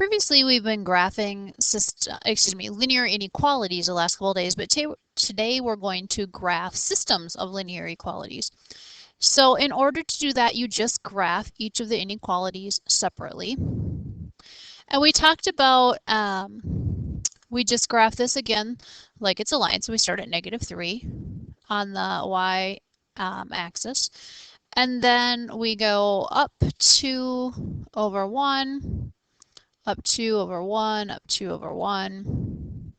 previously we've been graphing linear inequalities the last couple of days, but today we're going to graph systems of linear inequalities. So in order to do that, you just graph each of the inequalities separately. And we talked about, we just graph this again like it's a line. So we start at -3 on the y axis. And then we go up 2 over 1, up 2 over 1, up 2 over 1.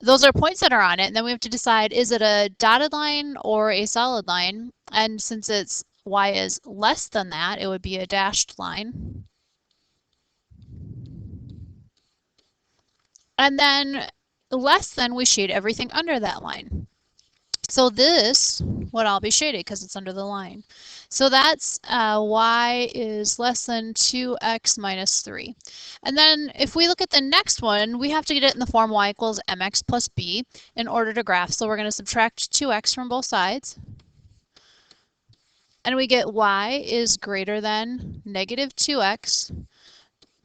Those are points that are on it, and then we have to decide, is it a dotted line or a solid line? And since it's y is less than that, it would be a dashed line. And then less than, we shade everything under that line. So this would all be shaded because it's under the line. So that's y is less than 2x minus 3. And then if we look at the next one, we have to get it in the form y equals mx plus b in order to graph. So we're going to subtract 2x from both sides. And we get y is greater than -2x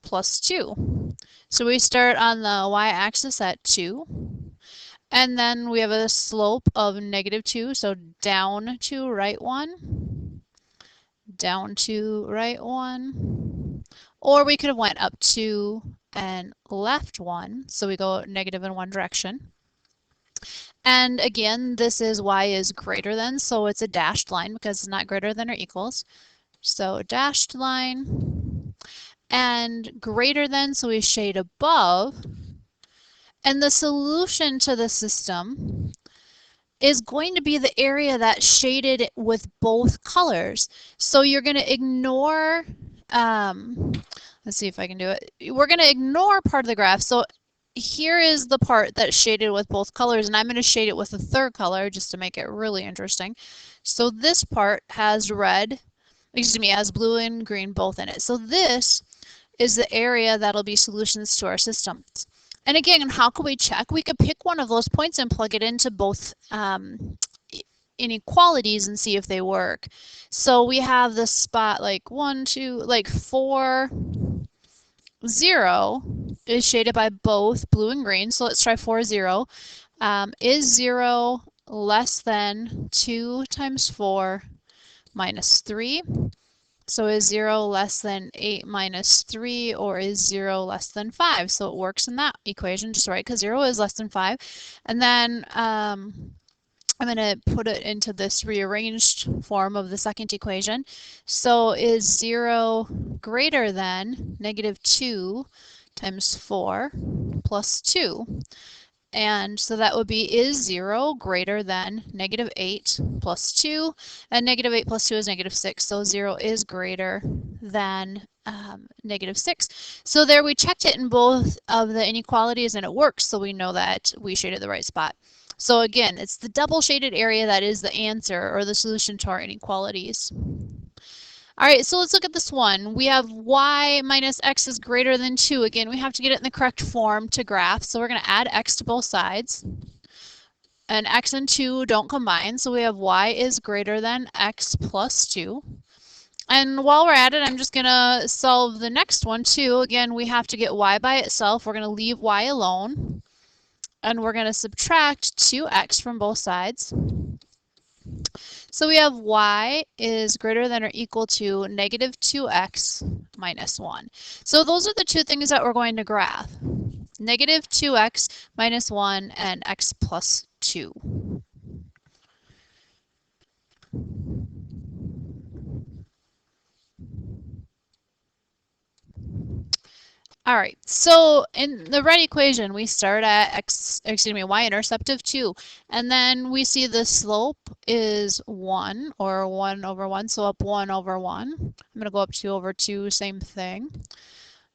plus 2. So we start on the y-axis at 2. And then we have a slope of -2, so down to right 1, down to right 1. Or we could have went up 2 and left 1, so we go negative in one direction. And again, this is y is greater than, so it's a dashed line because it's not greater than or equals. So dashed line. And greater than, so we shade above. And the solution to the system is going to be the area that's shaded with both colors. So you're going to ignore, let's see if I can do it. We're going to ignore part of the graph. So here is the part that's shaded with both colors, and I'm going to shade it with a third color just to make it really interesting. So this part has has blue and green both in it. So this is the area that'll be solutions to our systems. And again, how can we check? We could pick one of those points and plug it into both inequalities and see if they work. So we have this spot like 1, 2, like 4, 0 is shaded by both blue and green. So let's try 4, 0. Is 0 less than 2 times 4 minus 3? So is 0 less than 8 minus 3, or is 0 less than 5? So it works in that equation just right because 0 is less than 5. And then I'm going to put it into this rearranged form of the second equation. So is 0 greater than -2 times 4 plus 2? And so that would be, is 0 greater than -8 plus 2? And -8 plus 2 is -6, so 0 is greater than -6. So there we checked it in both of the inequalities and it works, so we know that we shaded the right spot. So again, it's the double shaded area that is the answer or the solution to our inequalities. All right, so let's look at this one. We have y minus x is greater than 2. Again, we have to get it in the correct form to graph. So we're going to add x to both sides. And x and 2 don't combine, so we have y is greater than x plus 2. And while we're at it, I'm just going to solve the next one too. Again, we have to get y by itself. We're going to leave y alone. And we're going to subtract 2x from both sides. So we have y is greater than or equal to -2x minus 1. So those are the two things that we're going to graph. -2x minus 1 and x plus 2. All right, so in the red equation, we start at y-intercept of 2, and then we see the slope is 1, or 1 over 1, so up 1 over 1. I'm going to go up 2 over 2, same thing.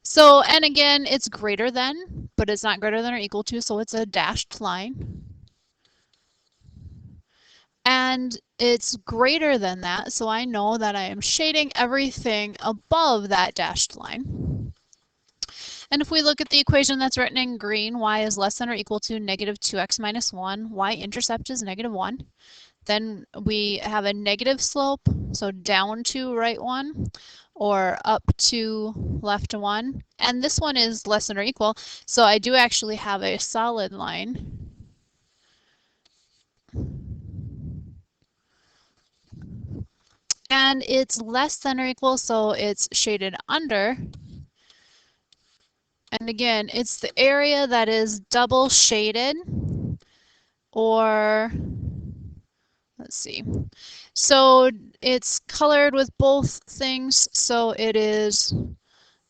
So, and again, it's greater than, but it's not greater than or equal to, so it's a dashed line. And it's greater than that, so I know that I am shading everything above that dashed line. And if we look at the equation that's written in green, y is less than or equal to -2x minus 1. Y-intercept is -1. Then we have a negative slope, so down 2, right 1, or up 2, left 1. And this one is less than or equal, so I do actually have a solid line. And it's less than or equal, so it's shaded under. And again, it's the area that is double shaded, or let's see. So it's colored with both things, so it is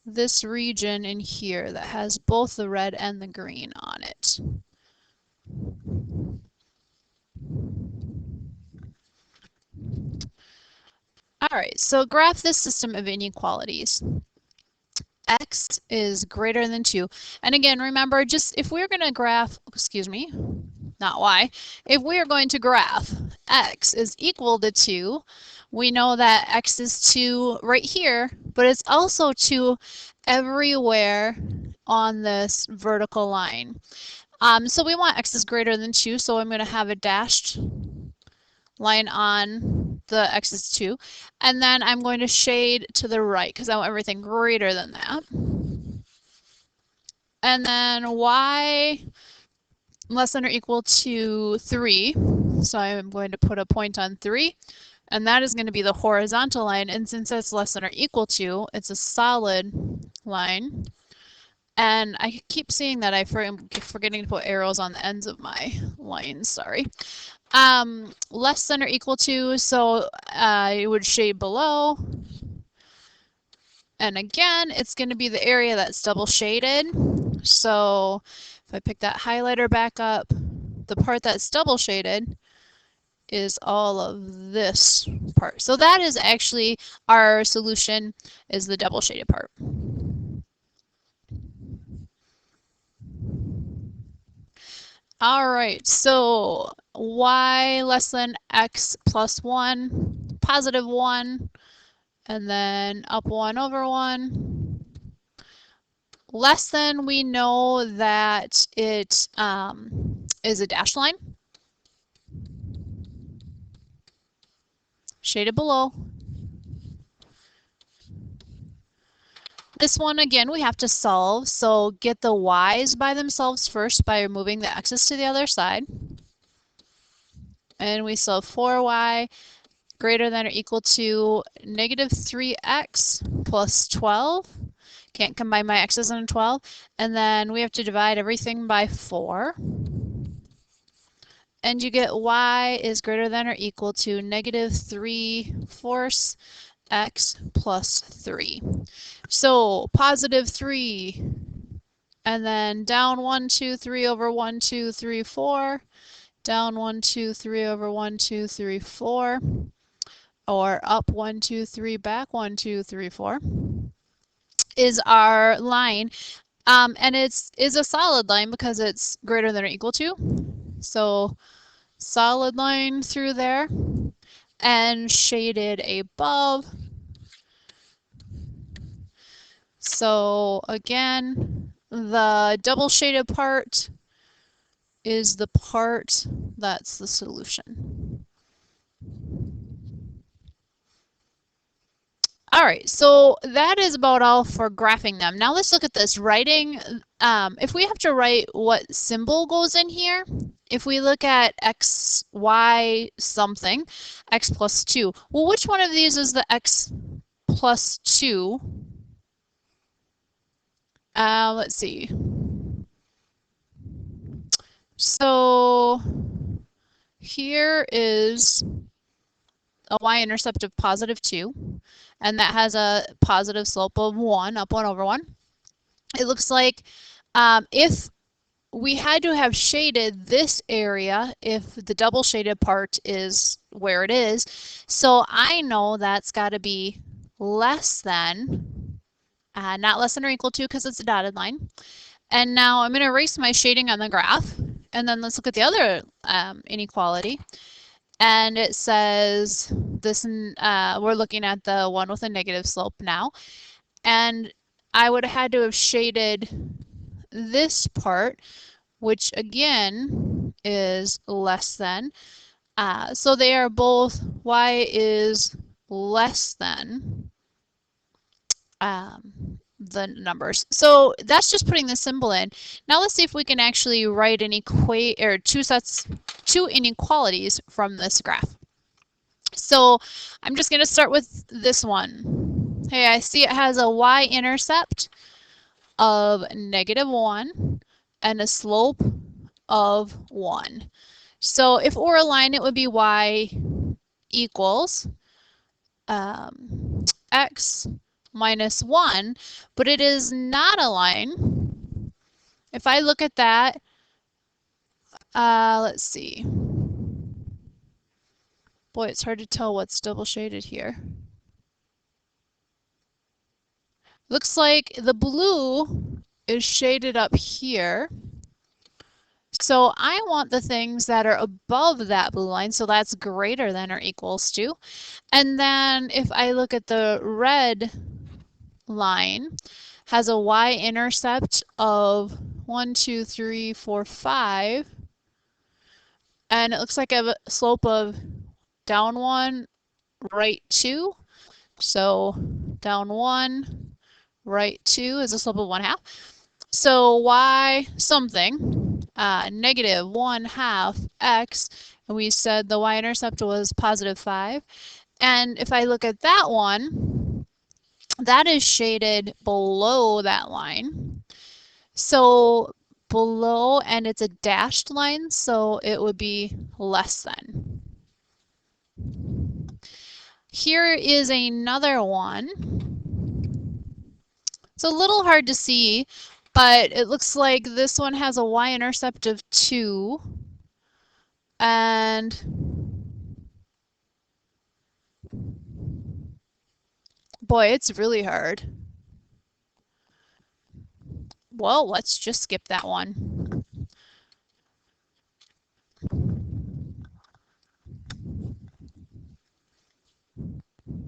this region in here that has both the red and the green on it. All right, so graph this system of inequalities. X is greater than 2. And again, remember, just if we're going to graph, excuse me, not Y, if we are going to graph X is equal to 2, we know that X is 2 right here, but it's also 2 everywhere on this vertical line. So we want X is greater than 2, so I'm going to have a dashed line on the X is 2. And then I'm going to shade to the right because I want everything greater than that. And then Y less than or equal to 3. So I'm going to put a point on 3. And that is going to be the horizontal line. And since it's less than or equal to, it's a solid line. And I keep seeing that I'm forgetting to put arrows on the ends of my lines, sorry. Less than or equal to, so it would shade below. And again, it's going to be the area that's double shaded. So if I pick that highlighter back up, the part that's double shaded is all of this part. So that is actually our solution, is the double shaded part. All right, so Y less than X plus 1, positive 1, and then up 1 over 1. Less than, we know that it is a dashed line. Shaded below. This one, again, we have to solve. So get the y's by themselves first by moving the x's to the other side. And we solve 4y greater than or equal to negative 3x plus 12. Can't combine my x's and 12. And then we have to divide everything by 4. And you get y is greater than or equal to negative 3/4 x plus 3. So positive 3, and then down 1, 2, 3 over 1, 2, 3, 4, down 1, 2, 3 over 1, 2, 3, 4, or up 1, 2, 3, back 1, 2, 3, 4, is our line. And it's a solid line because it's greater than or equal to. So solid line through there, and shaded above. So again, the double shaded part is the part that's the solution. All right, so that is about all for graphing them. Now let's look at this writing. If we have to write what symbol goes in here, if we look at x, y something, x plus 2. Well, which one of these is the x plus 2? Let's see. So here is a y-intercept of positive 2, and that has a positive slope of 1, up 1 over 1. It looks like if we had to have shaded this area, if the double shaded part is where it is, so I know that's got to be less than, not less than or equal to because it's a dotted line. And now I'm going to erase my shading on the graph, and then let's look at the other inequality. And it says this, we're looking at the one with a negative slope now. And I would have had to have shaded this part, which again is less than. So they are both y is less than the numbers. So that's just putting the symbol in. Now let's see if we can actually write an two inequalities from this graph. So I'm just going to start with this one. Hey, I see it has a y-intercept of -1 and a slope of 1. So if it were a line, it would be y equals x minus 1, but it is not a line. If I look at that, let's see. Boy, it's hard to tell what's double shaded here. Looks like the blue is shaded up here. So I want the things that are above that blue line, so that's greater than or equals to. And then if I look at the red line, has a y-intercept of 1, 2, 3, 4, 5. And it looks like a slope of down 1, right 2. So down 1, right 2 is a slope of 1/2. So y something, -1/2 x, and we said the y-intercept was +5. And if I look at that one, that is shaded below that line. So below, and it's a dashed line, so it would be less than. Here is another one. It's a little hard to see, but it looks like this one has a y-intercept of 2. And boy, it's really hard. Well, let's just skip that one.